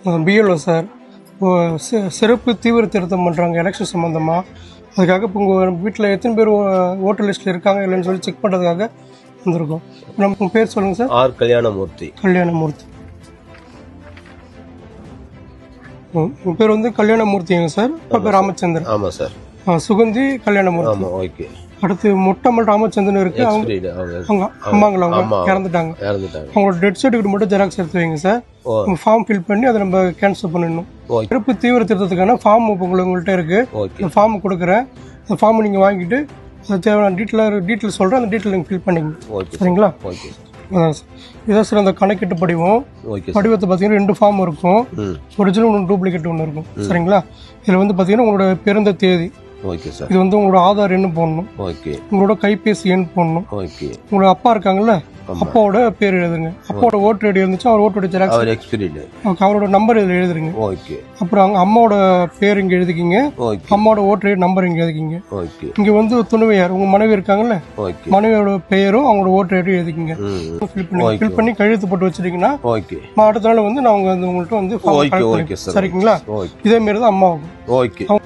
BLO sir. சிறப்பு தீவிர திருத்தம் பண்ணுறாங்க எலெக்ஷன் சம்மந்தமாக. அதுக்காக இப்போ உங்கள் வீட்டில் எத்தனை பேர் ஓட்டர் லிஸ்ட்டில் இருக்காங்க இல்லைன்னு சொல்லி செக் பண்ணுறதுக்காக வந்திருக்கோம். நம்ம பேர் சொல்லுங்கள் சார். ஆர் கல்யாணமூர்த்தி. கல்யாணமூர்த்தி. உங்கள் பேர் வந்து கல்யாணமூர்த்திங்க சார். இப்போ பேர் ராமச்சந்திரன். ஆமாம் சார். சுகந்தி கல்யாணமூர்த்தி. ஆமாம், ஓகே. அடுத்து மொட்டமல் ராமச்சந்திரன் இருக்கு. அவங்க அம்மாங்களா அவங்க இறந்துட்டாங்க. அவங்களோட டெத் சர்டிஃபிகேட் மட்டும் ஜெராக்ஸ் எடுத்து வைங்க சார். ஃபார்ம் ஃபில் பண்ணி அதை நம்ம கேன்சல் பண்ணிடணும். சிறப்பு தீவிர திருத்தத்துக்கான ஃபார்ம் உங்கள்கிட்ட இருக்கு. அந்த ஃபார்ம் கொடுக்குறேன். அந்த ஃபார்ம் நீங்கள் வாங்கிட்டு அது தேவையான டீட்டெயில் சொல்கிறேன். அந்த டீட்டெயில் நீங்கள் ஃபில் பண்ணிங்க. சரிங்களா? அதான் சார். இதான் சார் அந்த கணக்கீட்டு படிவம். படிவத்தை பார்த்தீங்கன்னா 2 ஃபார்ம் இருக்கும். ஒரிஜினல் ஒன்று, டூப்ளிகேட் ஒன்று இருக்கும். சரிங்களா? இதில் வந்து பார்த்தீங்கன்னா உங்களோட பிறந்த தேதி, இது வந்து உங்களோட ஆதார் எண் போடணும். உங்களோட கைபேசி எண் போடணும். உங்களோட அப்பா இருக்காங்கல்ல, அப்பாவோட பேர் எழுதுங்க. அப்பாவோட ஓட்டர் ஐடி இருந்துச்சு, அவர் ஓட்டர் ஐடி ஜெராக்ஸ், அவரோட நம்பர் இதில் எழுதுறீங்க. அப்புறம் அங்க அம்மாவோட பேர் இங்க எழுதிக்கிங்க. அம்மாவோட ஓட்டர் ஐடி நம்பர் இங்க எழுதிக்கிங்க. இங்க வந்து துணைவியார், உங்க மனைவி இருக்காங்கல்ல, மனைவியோட பெயரும் அவங்களோட ஓட்டர் ஐடி எழுதிக்கிங்க. ஃபில் பண்ணி கழுத்து போட்டு வச்சிருக்கீங்கன்னா அடுத்த நாள் வந்து நான் உங்கள்கிட்ட வந்து சரிங்களா? இதே மாரி தான் அம்மாவுக்கும்.